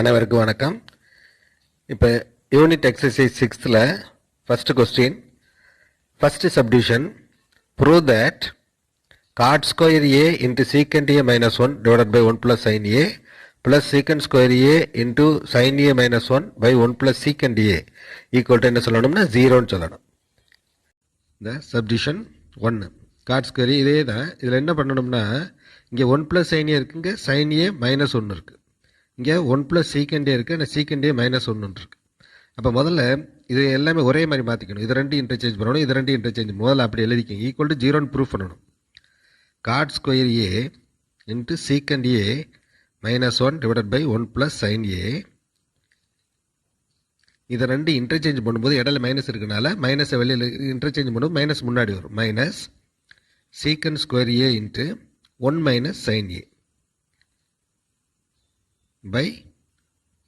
அனைவருக்கும் வணக்கம். இப்போ unit exercise 6th first question, first subdivision, prove that cot square A into secant A minus one divided by one plus sin A plus secant square A into sin A minus one by one plus secant A equal to என்ன சொல்லணும்னா ஜீரோன்னு சொல்லணும். இந்த subdivision 1 God square இதே தான். இதில் என்ன பண்ணணும்னா இங்கே ஒன் ப்ளஸ் சைன் ஏ இருக்குங்க, சைன் ஏ மைனஸ் ஒன்று இருக்குது. இங்கே ஒன் ப்ளஸ் சீக்கண்ட் ஏ இருக்குது, ஆனால் சீக்கண்ட் ஏ மைனஸ் ஒன்று இருக்குது. அப்போ முதல்ல இது எல்லாமே ஒரே மாதிரி மாற்றிக்கணும். இது ரெண்டு இன்டர்சேஞ்ச் பண்ணணும், இது ரெண்டு இன்டர்சேஞ்ச் முதல்ல அப்படி எழுதிக்கங்க. ஈக்குவல் டு ஜீரோன்னு ப்ரூஃப் பண்ணணும். Cot square A into secant A minus one divided by one plus sign A. இதை ரெண்டு இன்டர்சேஞ்ச் பண்ணும்போது இடையில மைனஸ் இருக்கனால மைனஸை வெளியில் இன்டர்சேஞ்ச் பண்ணும்போது மைனஸ் முன்னாடி வரும். Minus secant square A into one minus sign A by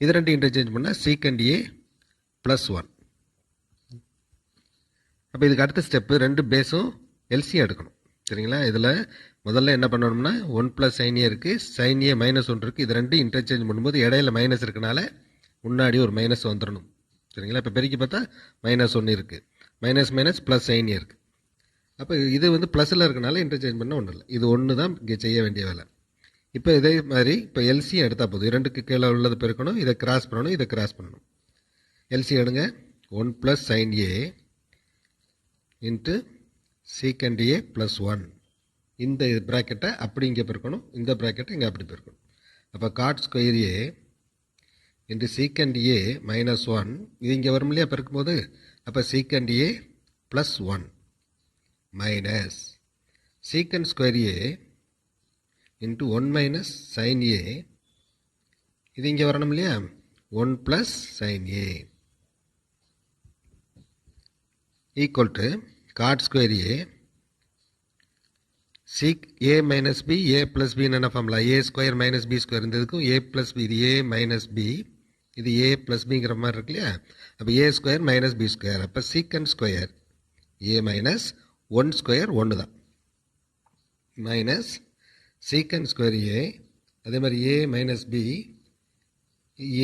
இது ரெண்டு இன்டர்சேஞ்ச் பண்ணால் சீக்கண்ட் ஏ ப்ளஸ் ஒன். அப்போ இதுக்கு அடுத்த ஸ்டெப்பு ரெண்டு பேஸும் எல்சியம் எடுக்கணும். சரிங்களா? இதில் முதல்ல என்ன பண்ணணும்னா ஒன் ப்ளஸ் சைன் ஏ இருக்குது, சைன் ஏ மைனஸ் ஒன்று இருக்குது. இது ரெண்டு இன்டர்சேஞ்ச் பண்ணும்போது இடையில மைனஸ் இருக்கனால முன்னாடி ஒரு மைனஸ் வந்துடணும். சரிங்களா? இப்போ பெருக்கி பார்த்தா மைனஸ் ஒன்று இருக்குது, மைனஸ் மைனஸ் ப்ளஸ் சைன் ஏ இருக்குது. அப்போ இது வந்து ப்ளஸில் இருக்கனால இன்டர்சேஞ்ச் பண்ண ஒன்றும் இல்லை. இது ஒன்று தான் இங்கே செய்ய வேண்டிய வேலை. இப்போ இதே மாதிரி இப்போ எல்சியம் எடுத்தால் போதும். இரண்டுக்கு கீழே உள்ளது பெருக்கணும், இதை கிராஸ் பண்ணணும், இதை கிராஸ் பண்ணணும். எல்சியம் எடுங்க. One plus sign A into secant A plus one. இந்த ப்ராக்கெட்டை அப்படி இங்கே பெருக்கணும், இந்த ப்ராக்கெட்டை இங்கே அப்படி பெருக்கணும். அப்போ cot square A into secant A minus one, இது இங்கே வரும் இல்லையா பெருக்கும்போது. அப்போ secant A plus one minus secant square A into one minus sign A, இது இங்கே வரணும் இல்லையா, one plus sign A equal to cot square A sec A minus B, A plus பின்னு என்ன formula, A square minus B square. இந்த இதுக்கும் ஏ plus B, இது ஏ minus B, இது ஏ ப்ளஸ் பிங்கிற மாதிரி இருக்கு இல்லையா. அப்போ A square minus B square. அப்போ secant square A minus one square ஒன்று தான், மைனஸ் சீக்கண்ட் ஸ்கொயர் ஏ அதே மாதிரி A minus B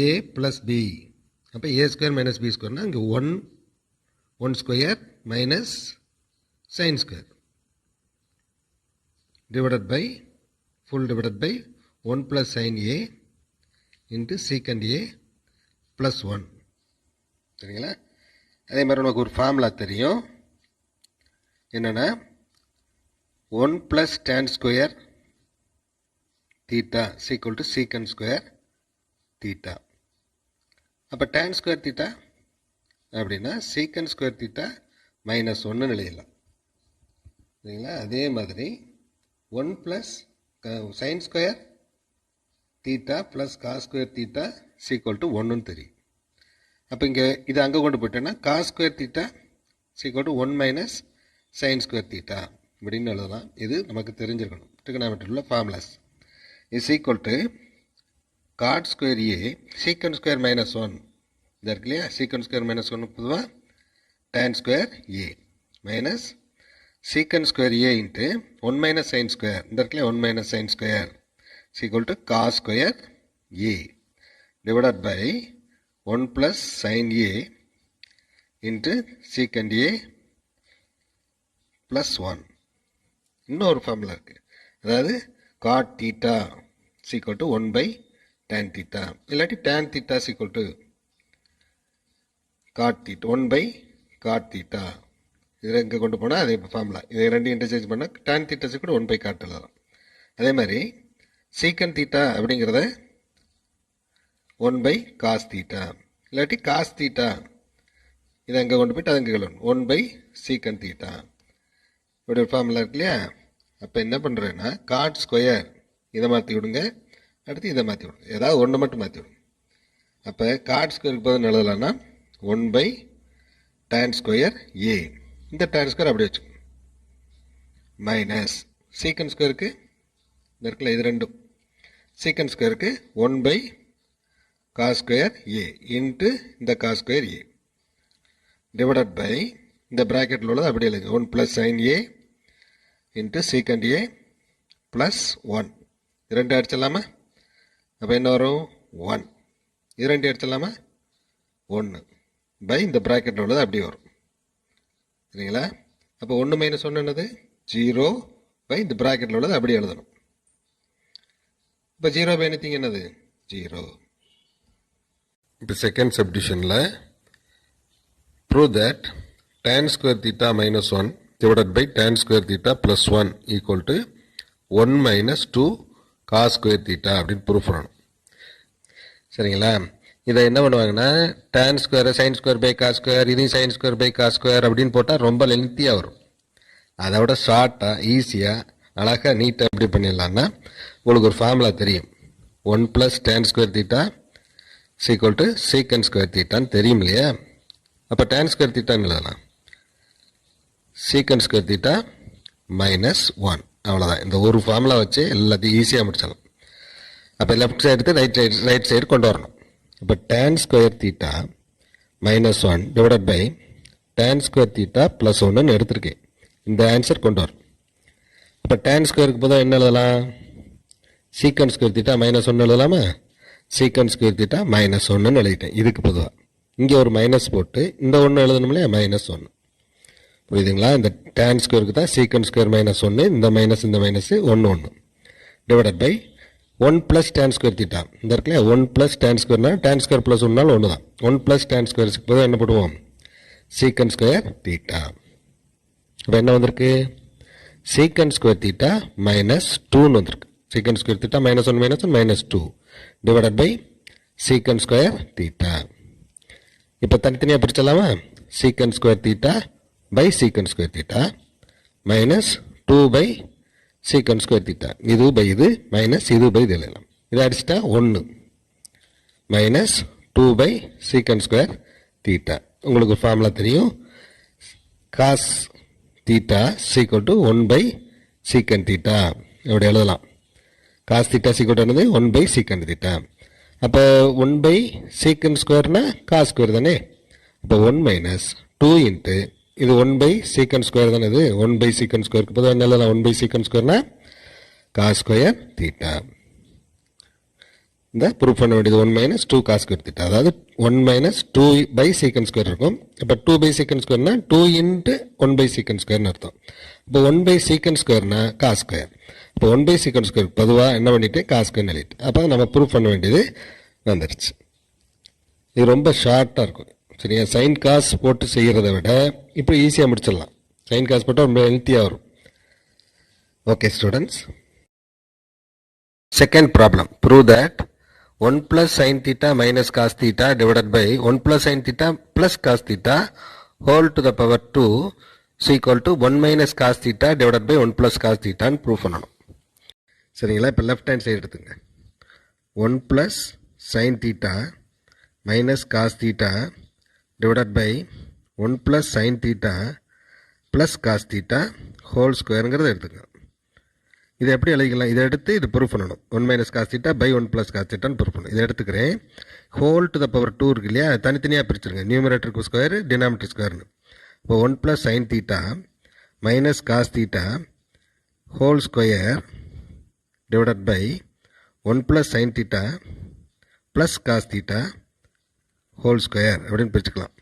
A plus B. அப்போ ஏ ஸ்கொயர் மைனஸ் பி ஸ்கொயர்னா இங்கே one square minus sign square divided by full divided by one plus sign A into secant A plus one. சரிங்களா? அதே மாதிரி நமக்கு ஒரு ஃபார்முலா தெரியும். என்னென்னா one plus tan square theta equal to secant square theta. அப்போ டேன் ஸ்கொயர் தீட்டா அப்படின்னா secant square theta minus ஒன்று எழுதலாம். சரிங்களா? அதே மாதிரி one plus sign square theta plus cos square theta equal to ஒன்றுன்னு தெரியும். அப்போ இங்கே இது அங்கே கொண்டு போயிட்டோன்னா cos square theta equal to one minus sign square theta இப்படின்னு எழுதலாம். இது நமக்கு தெரிஞ்சிருக்கணும். ட்ரிகனாமெட்ரியில் formulas is equal to cot square a secant square minus 1. இது இருக்கு இல்லையா, secant square minus 1 பொதுவாக tan square a minus secant square a into 1 minus sin square. இந்த இருக்கு இல்லையா 1 minus sin square is equal to cos square a divided by 1 plus sin a into secant a plus 1. இன்னொரு formula இருக்கு. அதாவது cot theta is equal to 1 by tan theta. இல்லாட்டி tan theta is equal to cot theta 1 by cot theta. இதில் இங்கே கொண்டு போனால் அதே formula. இதை ரெண்டு இன்டர்சேஞ்ச் பண்ணால் tan theta is equal to 1 by cot எழுதலாம். அதே மாதிரி secant theta அப்படிங்கிறத 1 by cos theta. இல்லாட்டி cos theta இதை அங்கே கொண்டு போயிட்டு அது இங்கே எழுதணும் 1 by secant theta. இப்படி ஒரு ஃபார்முலா இருக்கு இல்லையா. அப்போ என்ன பண்ணுறேன்னா காட் ஸ்கொயர் இதை மாற்றி விடுங்க, அடுத்து இதை மாற்றி விடுங்க, ஏதாவது ஒன்று மட்டும் மாற்றி விடுங்க. அப்போ காட் ஸ்கொயருக்கு பதில் எழுதலாம்னா ஒன் பை டேன் ஸ்கொயர் ஏ, இந்த டேன் ஸ்கொயர் அப்படி வச்சுக்கணும், மைனஸ் சீக்கண்ட் ஸ்கொயருக்கு இந்த இருக்குல்ல இது ரெண்டும், சீக்கண்ட் ஸ்கொயருக்கு one by cos square A into இந்த cos square A divided by இந்த ப்ராக்கெட்டில் உள்ளது அப்படி எழுதுங்க one plus sign A into secant A plus one. ரெண்டு அடிச்சிடலாமா? அப்போ என்ன வரும் 1 இது ரெண்டு எடுத்துடலாமா? 1 பை இந்த ப்ராக்கெட்டில் உள்ளது அப்படி வரும். சரிங்களா? அப்போ 1 மைனஸ் 1 என்னது? 0 பை இந்த ப்ராக்கெட்டில் உள்ளது அப்படி எழுதணும். இப்போ 0 பை எனிதிங் என்னது? 0. இப்போ செகண்ட் சப்டிஷனில் prove that tan square theta minus 1 divided by tan square theta plus 1 equal to 1 minus 2 cos square theta அப்படின்னு ப்ரூவ் பண்ணணும். சரிங்களா? இதை என்ன பண்ணுவாங்கன்னா tan square sin square by cos square இதையும் sin square by cos square அப்படின்னு போட்டால் ரொம்ப லென்த்தியாக வரும். அதை விட ஷார்ட்டாக ஈஸியாக அழகாக நீட்டாக எப்படி பண்ணிடலான்னா உங்களுக்கு ஒரு ஃபார்முலா தெரியும். 1 plus tan square theta is equal to secant square theta தெரியும் இல்லையா? அப்போ tan square theta எழுதலாம் secant square theta minus 1. அவ்வளோதான். இந்த ஒரு ஃபார்முலா வச்சு எல்லாத்தையும் ஈஸியாக முடிச்சிடலாம். அப்போ லெஃப்ட் சைடு எடுத்து ரைட் சைடு கொண்டு வரணும். இப்போ tan square theta minus 1 divided by tan square theta plus 1 எடுத்திருக்கேன். இந்த ஆன்சர் கொண்டு வரும். இப்போ tan ஸ்கொயருக்கு போதும் என்ன எழுதலாம்? secant square theta minus 1 எழுதலாமா? secant square theta minus 1 எழுதிட்டேன். இதுக்கு பொதுவாக இங்கே ஒரு மைனஸ் போட்டு இந்த ஒன்று எழுதணும் இல்லையா? -1. புரியுதுங்களா? இந்த tan ஸ்கொயருக்கு தான் secant ஸ்கொயர் மைனஸ் 1, இந்த minus 1 divided by 1 plus tan square theta. இந்த இருக்குல்ல 1 plus tan square tan square plus 1 ஒன்று தான். 1 plus tan square போதும் என்ன போடுவோம்? secant square theta. இப்போ என்ன வந்திருக்கு? secant square theta minus 2 வந்திருக்கு. secant square theta minus 1 minus 2 divided by secant square theta. இப்போ தனித்தனியாக பிரிச்சலாமா? secant square theta by secant square theta minus 2 by secant square theta. இது by இது minus இது by இது எழுதலாம். இதை அடிச்சிட்டா 1 minus 2 by secant square theta. உங்களுக்கு ஃபார்முலா தெரியும். cos theta is equal to 1 by secant theta. இப்படி எழுதலாம். cos theta is equal to என்னது? 1 by secant theta. அப்போ 1 by secant squareனா cos square தானே? அப்போ 1 minus 2 into இது 1 by secant square தானே? இது 1 by secant square பொதுவாக என்ன எழுதலாம்? 1 by secant squareனா cos square theta. இந்த ப்ரூவ் பண்ண வேண்டியது 1 minus 2 cos square theta. அதாவது 1 minus 2 by secant square இருக்கும். இப்போ 2 by secant squareனா 2 into 1 by secant squareனு அர்த்தம். இப்போ 1 by secant squareனா cos square. இப்போ 1 by secant square பொதுவாக என்ன பண்ணிட்டு cos square எழுதிட்டு அப்போ நம்ம ப்ரூவ் பண்ண வேண்டியது வந்துடுச்சு. இது ரொம்ப ஷார்ட்டாக இருக்கும். சரியா? சைன் காஸ் போட்டு செய்கிறத விட இப்போ ஈஸியாக முடிச்சிடலாம். சைன் காஸ் போட்டால் ரொம்ப ஹெல்த்தியாக வரும். Okay students, second problem. Prove that 1 plus sin theta minus cos theta divided by 1 plus sin theta plus cos theta whole to the power 2 is equal to 1 minus cos theta divided by 1 plus cos theta ன்னு prove பண்ணணும். சரிங்களா? இப்போ left hand side எடுத்துங்க. 1 plus sin theta minus cos theta divided by 1 plus sin theta plus cos theta whole squareங்கிறத எடுத்துங்க. இதை எப்படி எழுதிக்கலாம்? இதை எடுத்து இது ப்ரூவ் பண்ணணும். 1 minus cos theta by 1 plus cos theta prove பண்ணணும். இதை எடுத்துக்கிறேன். ஹோல் டு த பவர் 2 இருக்கு இல்லையா? தனித்தனியாக பிரிச்சுருங்க. நியூமரேட்டருக்கு ஸ்கொயர் டினாமினேட்டர் ஸ்கொயர்னு. இப்போ 1 plus sin theta minus cos theta whole square divided by 1 plus sin theta plus cos theta whole square அப்படின்னு பிரிச்சுக்கலாம்.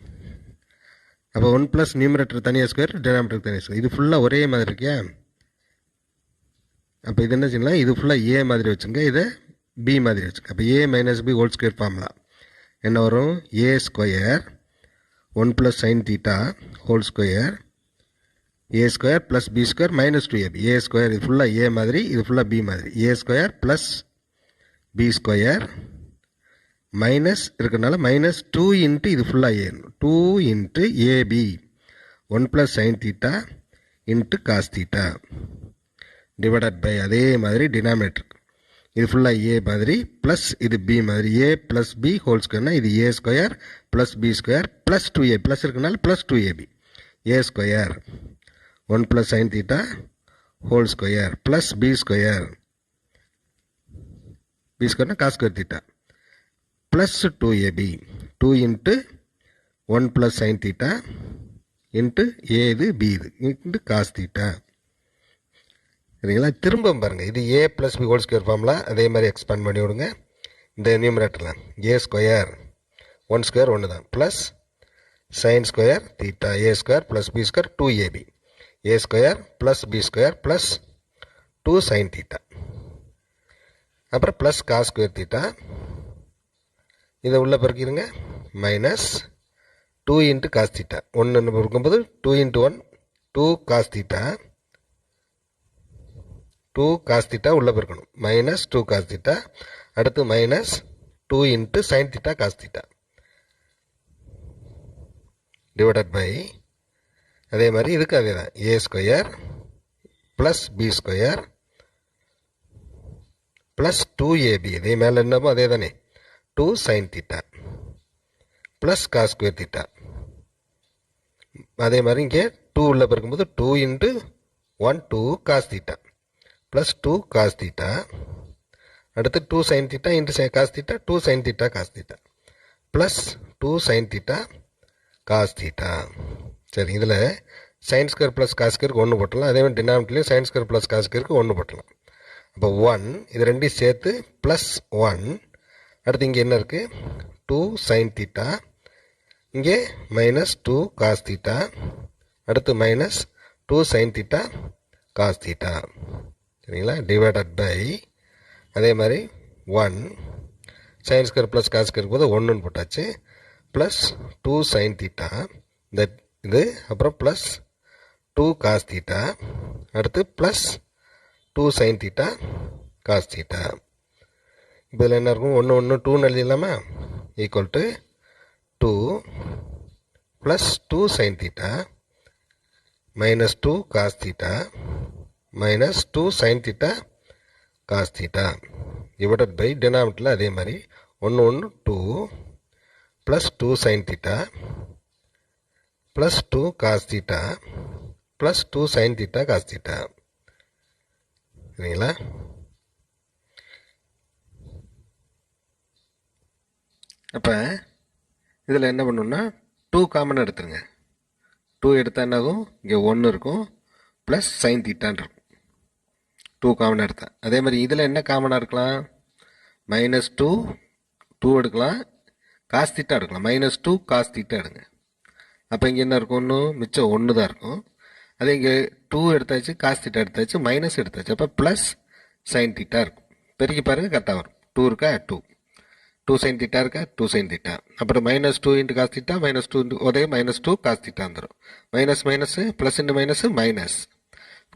அப்போ 1 plus நியூமரேட்டர் தனியாக ஸ்கொயர் டினாமினேட்டர் தனியாக ஸ்கொயர். இது ஃபுல்லாக ஒரே மாதிரி இருக்கியா? அப்போ இது என்ன செய்யலாம்? இது ஃபுல்லாக ஏ மாதிரி வச்சுங்க, இதை பி மாதிரி வச்சுங்க. அப்போ A minus B whole square formula என்ன வரும்? ஏ square 1 plus sin theta whole square A square plus B square minus 2ab. A square இது ஃபுல்லாக ஏ மாதிரி, இது ஃபுல்லாக பி மாதிரி. A square plus B square minus இருக்கிறதுனால மைனஸ் 2 இன்ட்டு இது ஃபுல்லாக A 2 into AB 1 plus sin theta into cos theta divided by அதே மாதிரி டினாமினேட்டர் இது ஃபுல்லாக ஏ மாதிரி ப்ளஸ் இது பி மாதிரி. ஏ ப்ளஸ் பி ஹோல் ஸ்கொயர்னா இது A square plus B square plus 2a plus இருக்கனால plus 2ab. A square 1 plus sin theta whole square plus B square B ஸ்கொயர்னா cos square theta plus 2ab 2 into 1 plus sin theta into A இது B இது into cos theta. சரிங்களா? திரும்ப பாருங்கள். இது A plus B whole square formula அதே மாதிரி expand பண்ணி விடுங்க. இந்த நியூமரேட்டரில் ஏ ஸ்கொயர் ஒன் ஸ்கொயர் ஒன்று தான் plus sign square theta A square plus B square 2ab A square plus B square plus 2 sign theta அப்புறம் ப்ளஸ் காஸ் ஸ்கொயர் தீட்டா இதை உள்ளே பெருக்கிடுங்க மைனஸ் 2 இன்ட்டு காஸ் தீட்டா ஒன்று இருக்கும்போது 2 into 1 2 cos theta 2 cos theta உள்ளே பெருக்கணும் minus 2 cos theta அடுத்து minus 2 into sign theta cos theta divided by அதே மாதிரி இதுக்கு அதே தான் A square plus B square plus 2ab இதே மேலே என்னமோ அதே தானே 2 sign theta plus cos square theta அதே மாதிரி இங்கே 2 உள்ள பிறக்கும்போது 2 into 1 2 cos theta plus 2 cos theta அடுத்து 2 sign theta into cos theta 2 sign theta cos theta plus 2 sign theta cos theta சரி இதில் சைன் ஸ்கொயர் ப்ளஸ் காஸ் ஸ்கொயருக்கு 1 போட்டலாம் அதே மாதிரி டினாமினேட்டர்லையும் சைன் ஸ்கொயர் ப்ளஸ் காஸ் ஸ்கொயருக்கு 1 போட்டலாம் அப்போ 1 இது ரெண்டையும் சேர்த்து ப்ளஸ் 1 அடுத்து இங்கே என்ன இருக்குது 2 சைன் தீட்டா இங்கே மைனஸ் 2 காஸ் தீட்டா அடுத்து minus 2 sign theta cos theta சரிங்களா டிவைடட் பை அதே மாதிரி 1 சைன் ஸ்கொயர் ப்ளஸ் காஸ் ஸ்கொயருக்கு போது 1ன்னு போட்டாச்சு ப்ளஸ் 2 சைன் தீட்டா இந்த இது அப்புறம் ப்ளஸ் 2 காஸ் தீட்டா அடுத்து plus 2 sign theta cos theta இப்போ இதில் என்ன இருக்கும் 1 1 2ன்னு எழுதிடலாமா equal to 2 plus 2 sign theta minus 2 cos theta minus 2 sign theta cos theta divided by டினாமினேட்டரில் அதே மாதிரி 1 1 2 plus 2 sign theta plus 2 cos theta plus 2 sign theta cos theta சரிங்களா அப்போ இதில் என்ன பண்ணணும்னா 2 காமன் எடுத்துருங்க 2 எடுத்தால் என்னாகும் இங்கே 1 இருக்கும் ப்ளஸ் சைன் தீட்டான் இருக்கும் 2 காமன் எடுத்தேன் அதே மாதிரி இதில் என்ன காமனாக இருக்கலாம் மைனஸ் 2 எடுக்கலாம் காஸ் தீட்டா எடுக்கலாம் மைனஸ் 2 காஸ் தீட்டா எடுங்க அப்போ இங்கே என்ன இருக்கும் இன்னும் மிச்சம் 1 தான் இருக்கும் அதே இங்கே 2 எடுத்தாச்சு காஸ் தீட்டா எடுத்தாச்சு மைனஸ் எடுத்தாச்சு அப்போ ப்ளஸ் சைன் தீட்டா இருக்கும் பெருக்கி பாருங்கள் கரெக்டாக வரும் 2 இருக்கா 2 சைன் தீட்டா இருக்கா 2 சைன் தீட்டா அப்புறம் minus 2 into cos theta minus 2 ஒரே மைனஸ் 2 காஸ் தீட்டா வந்துடும் minus minus plus into minus minus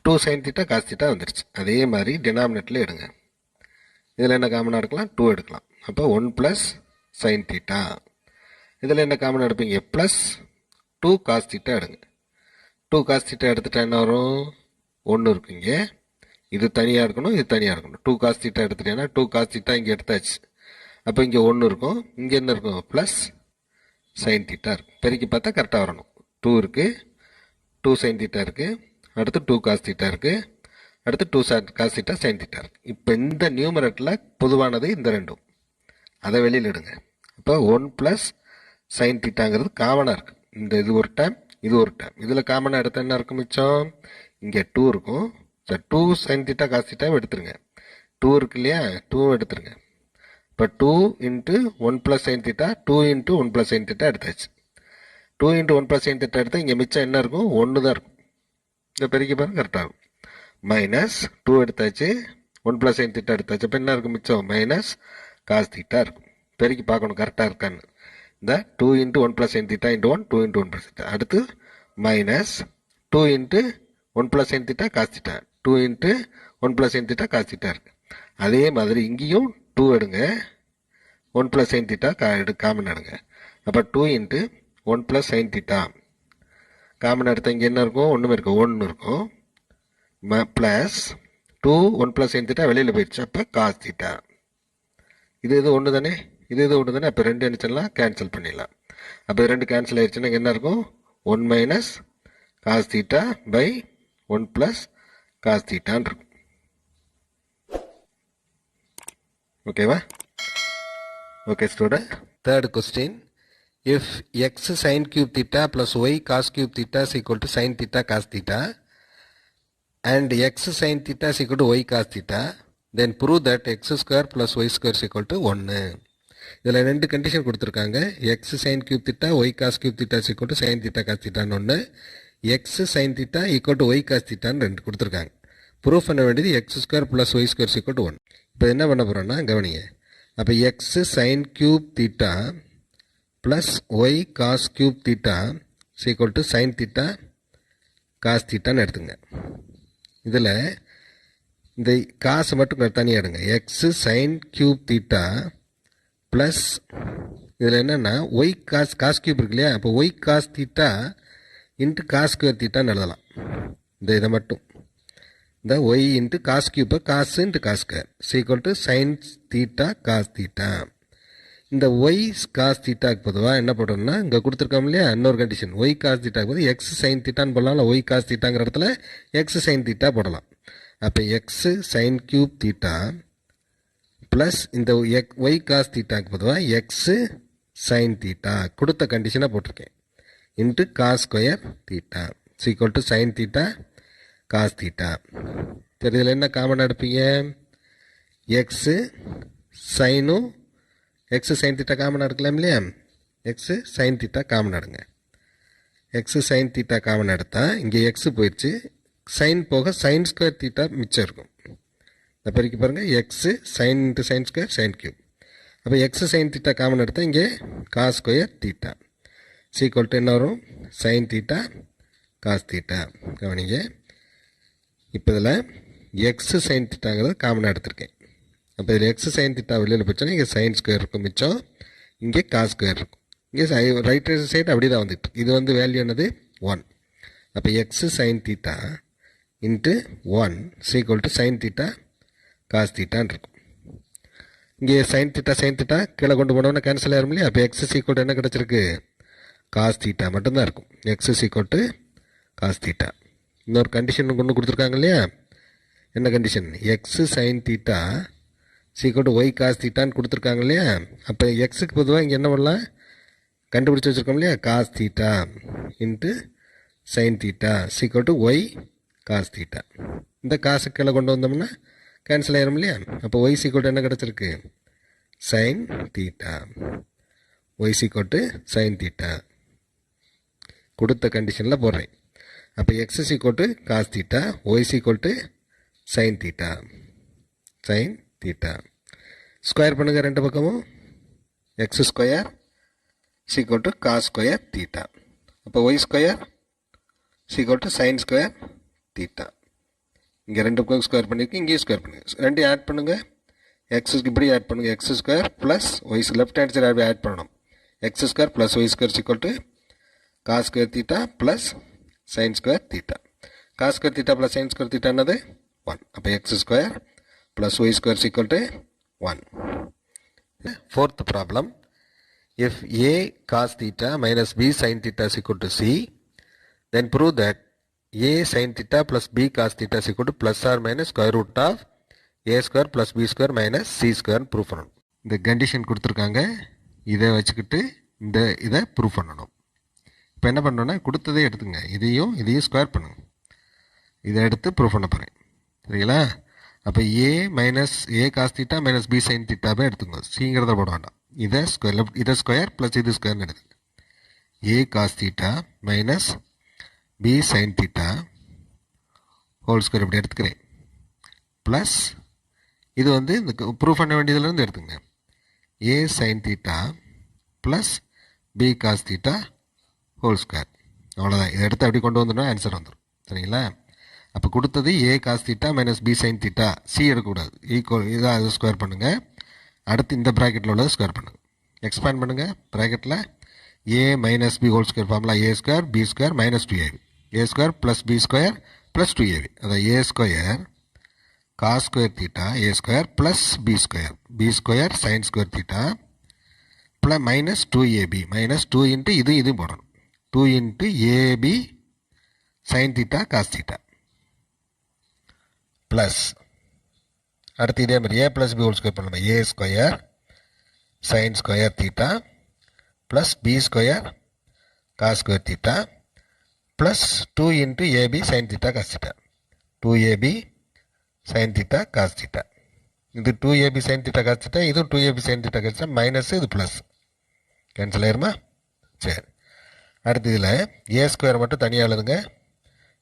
2 sign theta cos theta வந்துடுச்சு அதே மாதிரி டினாமினேட்டரில் எடுங்க இதில் என்ன காமனாக எடுக்கலாம் 2 எடுக்கலாம் அப்போ 1 ப்ளஸ் சைன் தீட்டா இதில் என்ன காமனாக எடுப்பீங்க ப்ளஸ் 2 காஸ் தீட்டா எடுங்க 2 காஸ் தீட்டா எடுத்துட்டா என்ன வரும் 1 இருக்குங்க இது தனியாக இருக்கணும் இது தனியாக இருக்கணும் 2 காஸ் தீட்டா எடுத்துட்டேன்னா 2 காஸ் தீட்டா இங்கே எடுத்தாச்சு அப்போ இங்கே 1 இருக்கும் இங்கே என்ன இருக்கும் ப்ளஸ் சைன் தீட்டா இருக்கும் பெருக்கி பார்த்தா கரெக்டாக வரணும் 2 இருக்குது 2 சைன் தீட்டா இருக்குது அடுத்து 2 காஸ் தீட்டா இருக்குது அடுத்து 2 காஸ் தீட்டா சைன் தீட்டா இருக்குது இப்போ இந்த நியூமரேட்டரில் பொதுவானது இந்த ரெண்டும் அதை வெளியில் எடுங்க அப்போ 1 ப்ளஸ் சைன் தீட்டாங்கிறது காமனாக இருக்குது இந்த இது ஒரு டைம் இது ஒரு டைம் இதில் காமனாக எடுத்தால் என்ன இருக்கும் மிச்சம் இங்கே 2 இருக்கும் சார் 2 சைன் தீட்டா காஸ் தீட்டாவை எடுத்துருங்க 2 இருக்கு இல்லையா 2 எடுத்துருங்க இப்போ 2 into 1 plus sine theta 2 into 1 plus sine theta எடுத்தாச்சு 2 இன்ட்டு 1 ப்ளஸ் சைன் தீட்டா எடுத்தால் இங்கே மிச்சம் என்ன இருக்கும் 1 தான் இருக்கும் இந்த பெருக்கி பாருங்க கரெக்டாக இருக்கும் மைனஸ் 2 எடுத்தாச்சு 1 ப்ளஸ் சைன் தீட்டா எடுத்தாச்சு அப்போ என்ன இருக்கும் மிச்சம் மைனஸ் காஸ் தீட்டா இருக்கும் பெருக்கி பார்க்கணும் கரெக்டாக இருக்கான்னு இந்த 2 into 1 plus sine theta into 1 2 into 1 plus theta அடுத்து minus 2 into 1 plus sine theta cos theta 2 into 1 plus sine theta cos theta இருக்குது அதே மாதிரி இங்கேயும் 2 எடுங்க 1 ப்ளஸ் சைன் தீட்டா காமன் எடுங்க அப்போ 2 into 1 plus sine theta common எடுத்தால் இங்கே என்ன இருக்கும் ஒன்றுமே இருக்கும் 1 இருக்கும் ப்ளஸ் 2 1 ப்ளஸ் சைன் தீட்டா வெளியில் போயிடுச்சு அப்போ காஸ் தீட்டா இது ஒன்று தானே இது ஒன்று தானே அப்போ 2 நினச்சிடலாம் கேன்சல் பண்ணிடலாம் அப்போ 2 கேன்சல் ஆயிடுச்சுன்னா என்ன இருக்கும் 1 minus cos theta by 1 plus cos தீட்டான்னு இருக்கும் ஓகேவா okay student third question if x sin cube theta plus y cos cube theta is equal to sin theta cos theta and x sin theta is equal to y cos theta then prove that x square plus y square equal to 1. இதில் 2 condition கொடுத்துருக்காங்க. X sine cube theta y cos cube theta equal to sine theta cos திட்டான்னு ஒன்று, x sine theta equal to y cos திட்டான்னு 2 கொடுத்துருக்காங்க. Prove பண்ண வேண்டியது x square plus y square equal to 1. இப்போ என்ன பண்ண போகிறோன்னா கவனிங்க. அப்போ x sine cube theta plus y cos cube theta equal to sine theta cos திட்டான்னு எடுத்துங்க. இதில் இந்த காசை மட்டும் தனியாக எடுங்க. X sign cube theta plus இதில் என்னென்னா ஒய் காஸ் கியூப் இருக்கு இல்லையா, அப்போ y cos theta into cos square தீட்டான்னு எழுதலாம். இதை மட்டும் இந்த ஒய் இன்ட்டு காஸ் கியூப்பை cos into cos square equal to sign theta cos theta. இந்த ஒய் காஸ் தீட்டாக்கு பொதுவாக என்ன போட்டோம்னா இங்கே கொடுத்துருக்கோம் இல்லையா இன்னொரு கண்டிஷன், ஒய் காஸ் தீட்டாக்கு போது எக்ஸ் சைன் தீட்டான்னு போடலாம். ஒய் காஸ் தீட்டாங்கிற இடத்துல எக்ஸ் சைன் தீட்டா போடலாம். அப்போ x sign cube theta plus இந்த ஒய் காஸ் தீட்டாக்கு பொதுவாக எக்ஸு சைன் தீட்டா கொடுத்த கண்டிஷனாக போட்டிருக்கேன் into cos square theta equal to sign theta cos theta. சரி, இதில் என்ன காமனாக எடுப்பீங்க? எக்ஸு சைனும் எக்ஸு சைன் தீட்டா காமனாக எடுக்கலாம் இல்லையா, எக்ஸு சைன் தீட்டா காமனாக எடுங்க. எக்ஸு சைன் தீட்டா காமனாக எடுத்தால் இங்கே எக்ஸு போயிடுச்சு, சைன் போக சைன் ஸ்கொயர் தீட்டா மிச்சம் இருக்கும். இந்த பெருக்கி பாருங்கள், x sin into sin square sin cube. அப்போ எக்ஸு சைன் தீட்டா காமன் எடுத்தால் இங்கே cos square theta equal to என்ன வரும்? Sin theta cos theta. கவனிங்க, இப்போ இதில் எக்ஸு சைன் தீட்டாங்கிறது காமனாக எடுத்திருக்கேன். அப்போ இதில் எக்ஸு சைன் தீட்டா வெளியில் போச்சோன்னா இங்கே சைன் ஸ்கொயர் இருக்கும் மிச்சம், இங்கே காஸ் ஸ்கொயர் இருக்கும். இங்கே ரைட் சைடு அப்படி தான் வந்துட்டு. இது வந்து வேல்யூ என்னது? 1. அப்போ x sign theta into 1 equal to sign theta cos தீட்டான்னு இருக்கும். இங்கே சைன் தீட்டா கீழே கொண்டு போனோம்னா கேன்சல் ஆகிரும் இல்லையா. அப்போ எக்ஸ் ஈக்குவல் டு என்ன கிடச்சிருக்கு? காஸ் தீட்டா மட்டும்தான் இருக்கும். X equal to cos theta. இன்னொரு கண்டிஷன் கொண்டு கொடுத்துருக்காங்க இல்லையா, என்ன condition? X sign theta equal to y cos தீட்டான்னு கொடுத்துருக்காங்க இல்லையா. அப்போ எக்ஸுக்கு பொதுவாக இங்கே என்ன பண்ணலாம்? கண்டுபிடிச்சி வச்சுருக்கோம் இல்லையா, cos theta into sign theta equal to y cos theta. இந்த காசு கீழே கொண்டு வந்தோம்னா கேன்சல் ஆயிரும் இல்லையா. அப்போ ஒய் ஈக்குவல் டு என்ன கிடச்சிருக்கு? Sine theta. Y equal to sign theta கொடுத்த கண்டிஷனில் போடுறேன். அப்போ x equal to cos theta, y equal to sign theta. Sine theta square பண்ணுங்கள் ரெண்டு பக்கமும். X square equal to cos square theta. அப்போ y square equal to sine square theta. இங்கே ரெண்டு பக்கம் ஸ்கொயர் பண்ணியிருக்கு, இங்கேயும் ஸ்கொயர் பண்ணுங்கள். ரெண்டையும் ஆட் பண்ணுங்கள். எக்ஸுக்கு இப்படி ஆட் பண்ணுங்கள். X square plus y left hand side அப்படி ஆட் பண்ணணும். X square plus y square equal to cos square theta plus sign square theta. Cos square theta plus sign square theta என்னது? 1. அப்போ x square plus y square equal to 1. Fourth problem. If a cos theta minus b sin theta is equal to c, then prove that a sin theta plus b cos theta is equal to plus or minus square root of a square plus b square minus c square prove பண்ணணும். இந்த condition கொடுத்துருக்காங்க, இதை வச்சுக்கிட்டு இதை prove பண்ணணும். இப்போ என்ன பண்ணணும்னா கொடுத்ததே எடுத்துங்க, இதையும் ஸ்கொயர் பண்ணுங்க. இதை எடுத்து ப்ரூவ் பண்ண போகிறேன். சரிங்களா? அப்போ a minus a cos theta minus b sine தீட்டாவே எடுத்துங்க. சிங்கிறத போட வேண்டாம். இதை ஸ்கொயர் ப்ளஸ் இது ஸ்கொயர்னு எடுத்துங்க. a cos theta minus b sin theta whole square இப்படி எடுத்துக்கிறேன். ப்ளஸ் இது வந்து இந்த ப்ரூவ் பண்ண வேண்டியதுலேருந்து எடுத்துங்க. a sin theta plus b cos theta whole square. அவ்வளோதான். இதை எடுத்து அப்படி கொண்டு வந்துட்டோம்னா ஆன்சர் வந்துடும். சரிங்களா? அப்போ கொடுத்தது a cos theta minus b sin theta. C எடுக்கக்கூடாது. ஈக்குவல் இதாக அது ஸ்கொயர் பண்ணுங்கள். அடுத்து இந்த ப்ராக்கெட்டில் உள்ளதை ஸ்கொயர் பண்ணுங்கள். எக்ஸ்பேண்ட் பண்ணுங்கள். ப்ராக்கெட்டில் a minus b whole square formula a square b square minus 2ab. a square plus b square plus 2ab. அதாவது a square cos square theta a square plus b square sine square theta plus minus 2ab minus 2 into இதுவும் போடணும். 2 into ab sine theta cos theta plus அடுத்து இதே மாதிரி a plus b whole square பண்ணணும். a square sine square theta plus b square cos square theta plus 2 into ab sine theta cos theta. 2ab sine theta cos theta. இது 2ab sine theta cos theta, இதுவும் 2ab sine theta cos theta, minus இது plus cancel ஆயிருமா? சரி, அடுத்து இதில் ஏ square மட்டும் தனியாக எழுதுங்க,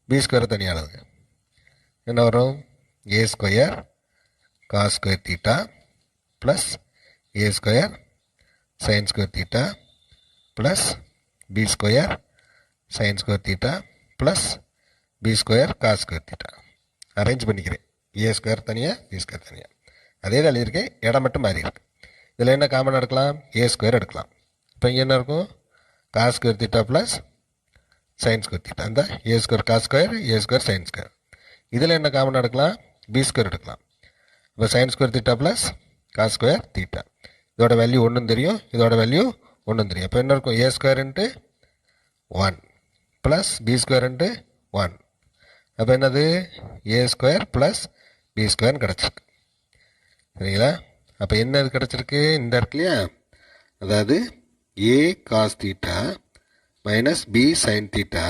பி ஸ்கொயர் தனியாக எழுதுங்க. என்ன வரும்? ஏ square cos square theta plus a square sine square theta plus B square sine square theta plus B square cos square theta. Arrange பண்ணிக்கிறேன், ஏ ஸ்கொயர் தனியாக பி ஸ்கொயர் தனியாக. அதே தான் எழுதியிருக்கேன், இடம் மட்டும் மாறி இருக்கு. இதில் என்ன காமன் எடுக்கலாம்? ஏ ஸ்கொயர் எடுக்கலாம். இப்போ இங்கே என்ன இருக்கும்? Cos square theta plus sign square theta. அந்த a square cos square, A square sine square. இதில் என்ன காமன் எடுக்கலாம்? பி ஸ்கொயர் எடுக்கலாம். இப்போ sine square theta plus cos square theta. இதோட வேல்யூ ஒன்றும் தெரியும், இதோட வேல்யூ ஒன்றும் தெரியும். அப்போ என்ன இருக்கும்? A square into 1 plus B square into 1. அப்போ என்னது? ஏ ஸ்கொயர் ப்ளஸ் பி ஸ்கொயர்னு கிடச்சிருக்கு. சரிங்களா? அப்போ என்ன இது கிடச்சிருக்கு? இந்த இருக்கு இல்லையா, அதாவது a cos theta minus b sine theta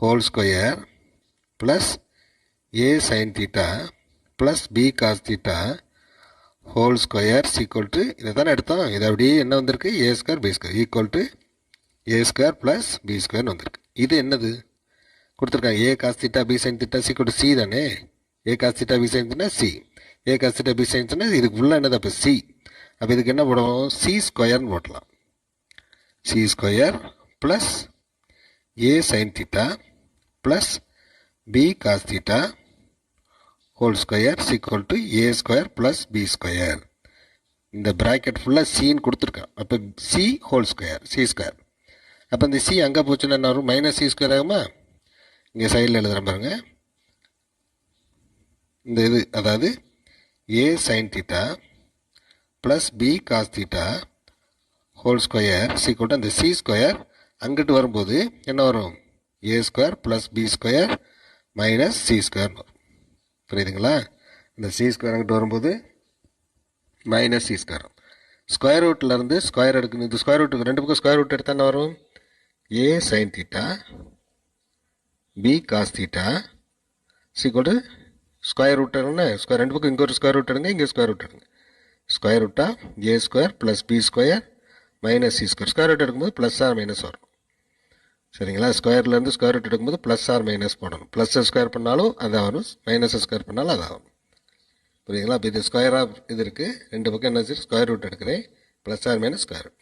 whole square plus a sine theta plus b cos theta whole square equal to, இதை தானே எடுத்தோம், இதை அப்படியே என்ன வந்திருக்கு? A square b square equal to a square plus b ஸ்கொயர்னு வந்திருக்கு. இது என்னது கொடுத்துருக்காங்க? A cos theta b sine theta equal to c தானே. A cos theta b sine theta c, a cos theta b sine theta இதுக்கு ஃபுல்லாக என்னது? அப்போ சி. அப்போ இதுக்கு என்ன போடுவோம்? சி ஸ்கொயர்னு போட்டலாம். C square plus a sine theta plus b cos theta whole square equal to a square plus B square. இந்த ப்ராக்கெட் ஃபுல்லாக சின்னு கொடுத்துருக்கேன். அப்போ c whole square, c square. அப்போ இந்த சி அங்கே போச்சுன்னா என்ன வரும்? மைனஸ் சி ஸ்கொயர் ஆகுமா? இங்கே சைடில் எழுதுகிறேன் பாருங்க. இந்த இது அதாவது a sine theta plus b cos theta whole square equal to அந்த சி ஸ்கொயர் அங்கிட்டு வரும்போது என்ன வரும்? ஏ square plus B square minus c square வரும். புரியுதுங்களா? இந்த சி ஸ்கொயர் அங்கிட்டு வரும்போது மைனஸ் சி ஸ்கொயர். ஸ்கொயர் ரூட்லேருந்து ஸ்கொயர் எடுக்கணும். இது ஸ்கொயர் ரூட்டுக்கு ரெண்டு பக்கம் ஸ்கொயர் ரூட் எடுத்தால் என்ன வரும்? A sine theta b cos theta equal to square root எடுங்க. ஸ்கொயர் ரெண்டு பக்கம் இங்கே ஒரு ஸ்கொயர் ரூட் எடுங்க, இங்கே ஸ்கொயர் ரூட் எடுங்க. ஸ்கொயர் ரூட்டா a square plus B square minus c square. Square root எடுக்கும்போது ப்ளஸ் ஆர் மைனஸ் வரும். சரிங்களா? ஸ்கொயர்லேருந்து ஸ்கொயர் ரூட் எடுக்கும்போது ப்ளஸ் ஆர் மைனஸ் போடணும். ப்ளஸ் ஸ்கொயர் பண்ணாலும் அது வரும், மைனஸ் ஸ்கொயர் பண்ணாலும் அது ஆகும். புரியுதுங்களா? இப்போ இது ஸ்கொயராக இது இருக்குது, ரெண்டு பக்கம் என்ன ஸ்கொயர் ரூட் எடுக்கிறேன், plus or minus square root.